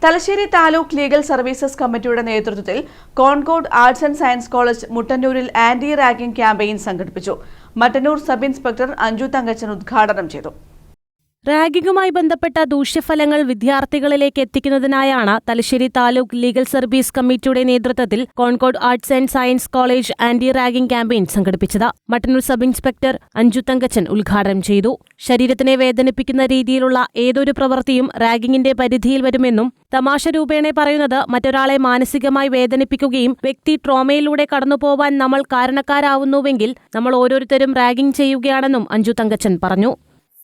Thalassery taluk legal services കമ്മിറ്റിയുടെ നേതൃത്വത്തിൽ Concord Arts and Science College മുട്ടന്നൂരിൽ ആന്റി റാഗിംഗ് ക്യാമ്പയിൻ സംഘടിപ്പിച്ചു. മട്ടന്നൂർ സബ് ഇൻസ്പെക്ടർ അഞ്ജു തങ്കച്ചൻ ഉദ്ഘാടനം ചെയ്തു. റാഗിംഗുമായി ബന്ധപ്പെട്ട ദൂഷ്യഫലങ്ങൾ വിദ്യാർത്ഥികളിലേക്ക് എത്തിക്കുന്നതിനായാണ് തലശ്ശേരി താലൂക്ക് ലീഗൽ സർവീസ് കമ്മിറ്റിയുടെ നേതൃത്വത്തിൽ Concord Arts and Science College anti ragging campaign സംഘടിപ്പിച്ചത്. മട്ടന്നൂർ സബ് ഇൻസ്പെക്ടർ അഞ്ജു തങ്കച്ചൻ ഉദ്ഘാടനം ചെയ്തു. ശരീരത്തിനെ വേദനിപ്പിക്കുന്ന രീതിയിലുള്ള ഏതൊരു പ്രവൃത്തിയും റാഗിംഗിന്റെ പരിധിയിൽ വരുമെന്നും തമാശ രൂപേണ പറയുന്നത് മറ്റൊരാളെ മാനസികമായി വേദനിപ്പിക്കുകയും വ്യക്തി ട്രോമയിലൂടെ കടന്നുപോവാൻ നമ്മൾ കാരണക്കാരാവുന്നുവെങ്കിൽ നമ്മൾ ഓരോരുത്തരും റാഗിംഗ് ചെയ്യുകയാണെന്നും അഞ്ജു തങ്കച്ചൻ പറഞ്ഞു.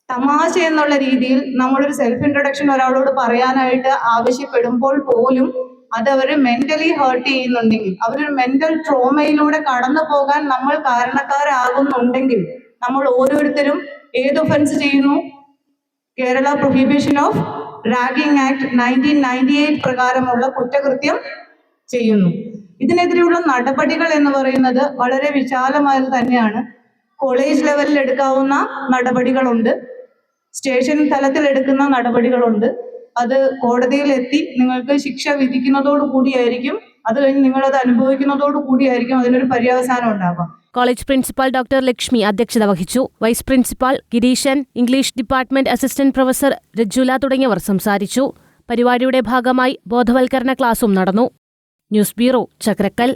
തമാശ എന്നുള്ള രീതിയിൽ നമ്മളൊരു സെൽഫ് ഇൻട്രൊഡക്ഷൻ ഒരാളോട് പറയാനായിട്ട് ആവശ്യപ്പെടുമ്പോൾ പോലും അതവര് മെന്റലി ഹേർട്ട് ചെയ്യുന്നുണ്ടെങ്കിൽ, അവരൊരു മെന്റൽ ട്രോമയിലൂടെ കടന്നു പോകാൻ നമ്മൾ കാരണക്കാരാകുന്നുണ്ടെങ്കിൽ നമ്മൾ ഓരോരുത്തരും ഏത് ഒഫൻസ് ചെയ്യുന്നു? Kerala prohibition of ragging act 1998 പ്രകാരമുള്ള കുറ്റകൃത്യം ചെയ്യുന്നു. ഇതിനെതിരെയുള്ള നടപടികൾ എന്ന് പറയുന്നത് വളരെ വിശാലമായത് തന്നെയാണ്. കോളേജ് ലെവലിൽ എടുക്കാവുന്ന നടപടികളുണ്ട്, സ്റ്റേഷൻ തലത്തിൽ എടുക്കുന്ന നടപടികളുണ്ട്. അത് കോടതിയിലെത്തി നിങ്ങൾക്ക് ശിക്ഷ വിധിക്കുന്നതോടു കൂടിയായിരിക്കും, അത് കഴിഞ്ഞ് നിങ്ങളത് അനുഭവിക്കുന്നതോടു കൂടിയായിരിക്കും അതിനൊരു പര്യവസാനം ഉണ്ടാകുക. കോളേജ് പ്രിൻസിപ്പാൾ ഡോക്ടർ ലക്ഷ്മി അധ്യക്ഷത വഹിച്ചു. Vice principal Gireesan, English department assistant professor Rajula തുടങ്ങിയവർ സംസാരിച്ചു. പരിപാടിയുടെ ഭാഗമായി ബോധവൽക്കരണ ക്ലാസും നടന്നു. News bureau, Chakrakkal.